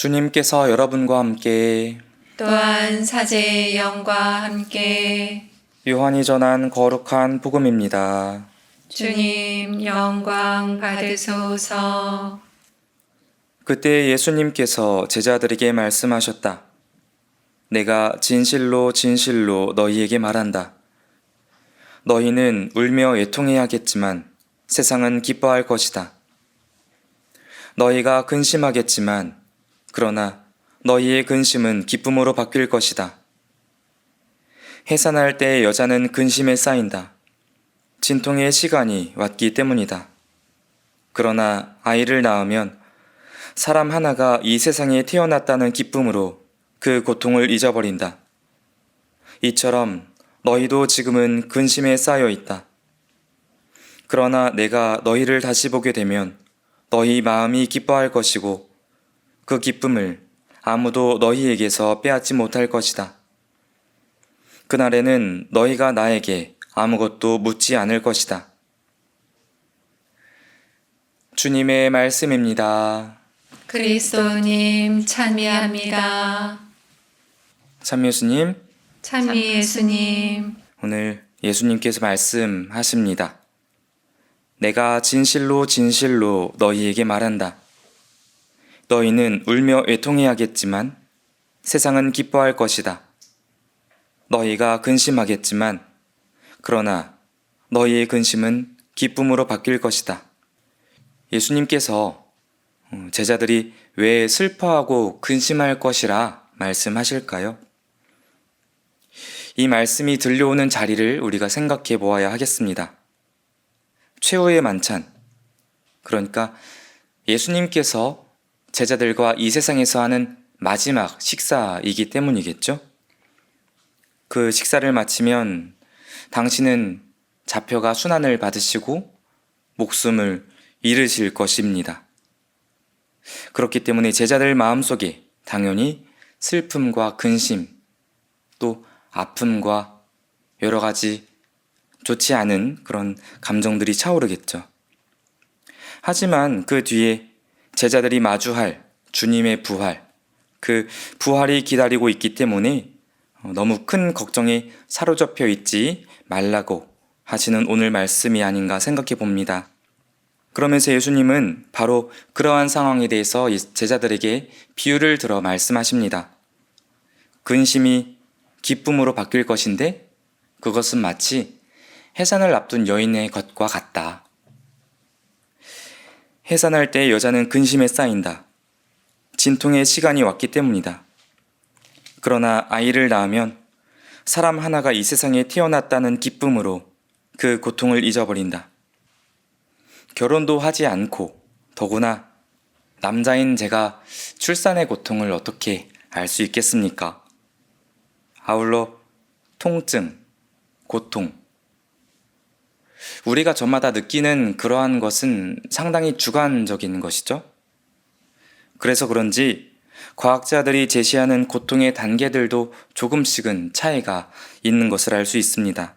주님께서 여러분과 함께 또한 사제의 영과 함께 요한이 전한 거룩한 복음입니다. 주님 영광 받으소서. 그때 예수님께서 제자들에게 말씀하셨다. 내가 진실로 진실로 너희에게 말한다. 너희는 울며 애통해야겠지만 세상은 기뻐할 것이다. 너희가 근심하겠지만 그러나 너희의 근심은 기쁨으로 바뀔 것이다. 해산할 때 여자는 근심에 쌓인다. 진통의 시간이 왔기 때문이다. 그러나 아이를 낳으면 사람 하나가 이 세상에 태어났다는 기쁨으로 그 고통을 잊어버린다. 이처럼 너희도 지금은 근심에 쌓여 있다. 그러나 내가 너희를 다시 보게 되면 너희 마음이 기뻐할 것이고 그 기쁨을 아무도 너희에게서 빼앗지 못할 것이다. 그날에는 너희가 나에게 아무것도 묻지 않을 것이다. 주님의 말씀입니다. 그리스도님 찬미합니다. 참 예수님, 찬미 예수님. 오늘 예수님께서 말씀하십니다. 내가 진실로 진실로 너희에게 말한다. 너희는 울며 애통해야겠지만 세상은 기뻐할 것이다. 너희가 근심하겠지만 그러나 너희의 근심은 기쁨으로 바뀔 것이다. 예수님께서 제자들이 왜 슬퍼하고 근심할 것이라 말씀하실까요? 이 말씀이 들려오는 자리를 우리가 생각해 보아야 하겠습니다. 최후의 만찬, 그러니까 예수님께서 제자들과 이 세상에서 하는 마지막 식사이기 때문이겠죠? 그 식사를 마치면 당신은 자표가 순환을 받으시고 목숨을 잃으실 것입니다. 그렇기 때문에 제자들 마음속에 당연히 슬픔과 근심, 또 아픔과 여러 가지 좋지 않은 그런 감정들이 차오르겠죠. 하지만 그 뒤에 제자들이 마주할 주님의 부활, 그 부활이 기다리고 있기 때문에 너무 큰 걱정에 사로잡혀 있지 말라고 하시는 오늘 말씀이 아닌가 생각해 봅니다. 그러면서 예수님은 바로 그러한 상황에 대해서 제자들에게 비유를 들어 말씀하십니다. 근심이 기쁨으로 바뀔 것인데 그것은 마치 해산을 앞둔 여인의 것과 같다. 해산할 때 여자는 근심에 쌓인다. 진통의 시간이 왔기 때문이다. 그러나 아이를 낳으면 사람 하나가 이 세상에 태어났다는 기쁨으로 그 고통을 잊어버린다. 결혼도 하지 않고 더구나 남자인 제가 출산의 고통을 어떻게 알 수 있겠습니까? 아울러 통증, 고통. 우리가 저마다 느끼는 그러한 것은 상당히 주관적인 것이죠. 그래서 그런지 과학자들이 제시하는 고통의 단계들도 조금씩은 차이가 있는 것을 알 수 있습니다.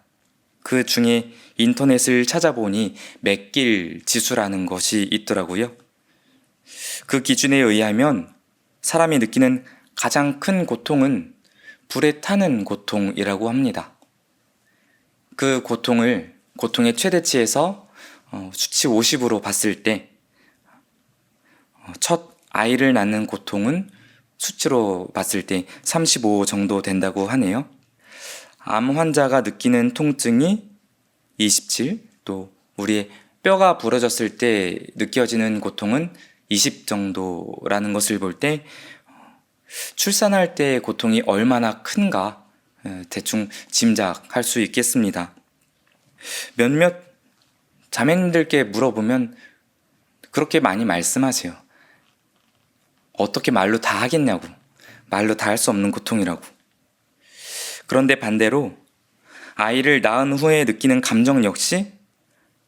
그 중에 인터넷을 찾아보니 맥길 지수라는 것이 있더라고요. 그 기준에 의하면 사람이 느끼는 가장 큰 고통은 불에 타는 고통이라고 합니다. 그 고통의 최대치에서 수치 50으로 봤을 때 첫 아이를 낳는 고통은 수치로 봤을 때 35 정도 된다고 하네요. 암 환자가 느끼는 통증이 27, 또 우리의 뼈가 부러졌을 때 느껴지는 고통은 20 정도라는 것을 볼 때 출산할 때의 고통이 얼마나 큰가 대충 짐작할 수 있겠습니다. 몇몇 자매님들께 물어보면 그렇게 많이 말씀하세요. 어떻게 말로 다 하겠냐고. 말로 다 할 수 없는 고통이라고. 그런데 반대로 아이를 낳은 후에 느끼는 감정 역시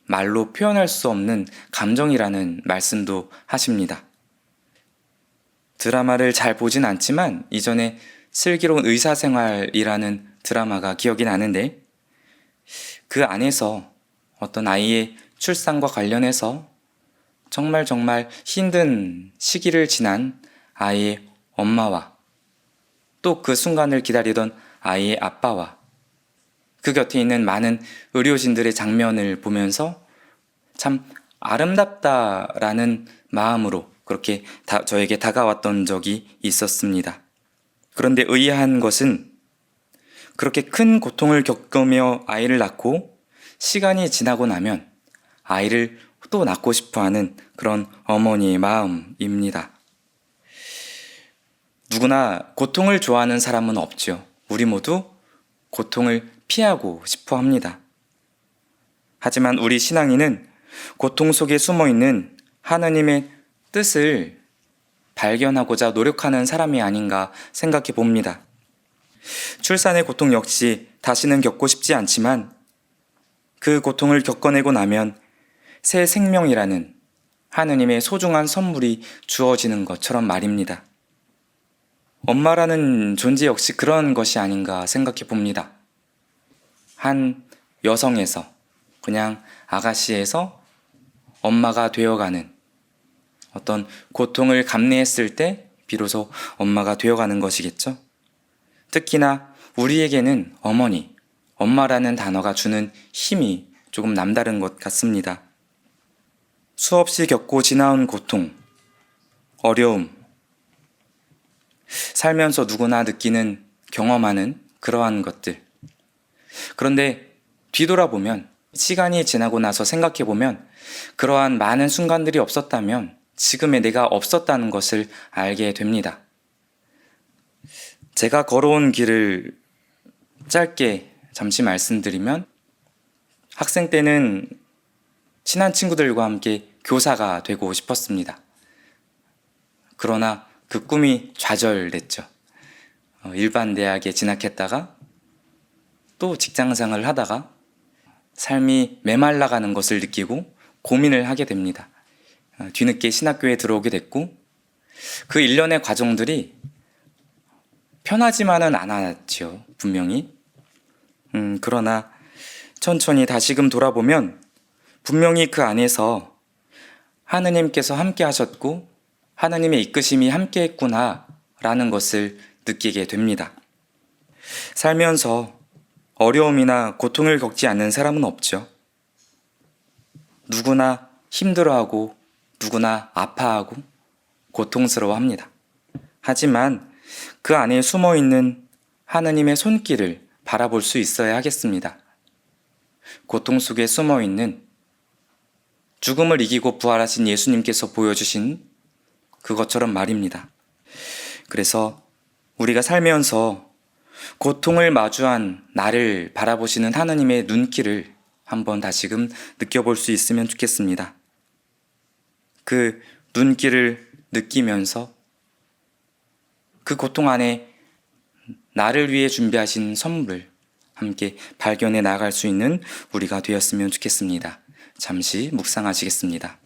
말로 표현할 수 없는 감정이라는 말씀도 하십니다. 드라마를 잘 보진 않지만 이전에 슬기로운 의사생활이라는 드라마가 기억이 나는데 그 안에서 어떤 아이의 출산과 관련해서 정말 힘든 시기를 지난 아이의 엄마와 또 그 순간을 기다리던 아이의 아빠와 그 곁에 있는 많은 의료진들의 장면을 보면서 참 아름답다라는 마음으로 그렇게 저에게 다가왔던 적이 있었습니다. 그런데 의아한 것은 그렇게 큰 고통을 겪으며 아이를 낳고 시간이 지나고 나면 아이를 또 낳고 싶어 하는 그런 어머니의 마음입니다. 누구나 고통을 좋아하는 사람은 없죠. 우리 모두 고통을 피하고 싶어 합니다. 하지만 우리 신앙인은 고통 속에 숨어 있는 하나님의 뜻을 발견하고자 노력하는 사람이 아닌가 생각해 봅니다. 출산의 고통 역시 다시는 겪고 싶지 않지만 그 고통을 겪어내고 나면 새 생명이라는 하느님의 소중한 선물이 주어지는 것처럼 말입니다. 엄마라는 존재 역시 그런 것이 아닌가 생각해 봅니다. 한 여성에서 그냥 아가씨에서 엄마가 되어가는 어떤 고통을 감내했을 때 비로소 엄마가 되어가는 것이겠죠. 특히나 우리에게는 어머니, 엄마라는 단어가 주는 힘이 조금 남다른 것 같습니다. 수없이 겪고 지나온 고통, 어려움, 살면서 누구나 느끼는, 경험하는 그러한 것들. 그런데 뒤돌아보면, 시간이 지나고 나서 생각해보면 그러한 많은 순간들이 없었다면 지금의 내가 없었다는 것을 알게 됩니다. 제가 걸어온 길을 짧게 잠시 말씀드리면 학생 때는 친한 친구들과 함께 교사가 되고 싶었습니다. 그러나 그 꿈이 좌절됐죠. 일반 대학에 진학했다가 또 직장생활을 하다가 삶이 메말라가는 것을 느끼고 고민을 하게 됩니다. 뒤늦게 신학교에 들어오게 됐고 그 일련의 과정들이 편하지만은 않았지요. 분명히. 그러나 천천히 다시금 돌아보면 분명히 그 안에서 하느님께서 함께 하셨고 하느님의 이끄심이 함께 했구나 라는 것을 느끼게 됩니다. 살면서 어려움이나 고통을 겪지 않는 사람은 없죠. 누구나 힘들어하고 누구나 아파하고 고통스러워합니다. 하지만 그 안에 숨어있는 하느님의 손길을 바라볼 수 있어야 하겠습니다. 고통 속에 숨어있는 죽음을 이기고 부활하신 예수님께서 보여주신 그것처럼 말입니다. 그래서 우리가 살면서 고통을 마주한 나를 바라보시는 하느님의 눈길을 한번 다시금 느껴볼 수 있으면 좋겠습니다. 그 눈길을 느끼면서 그 고통 안에 나를 위해 준비하신 선물을 함께 발견해 나갈 수 있는 우리가 되었으면 좋겠습니다. 잠시 묵상하시겠습니다.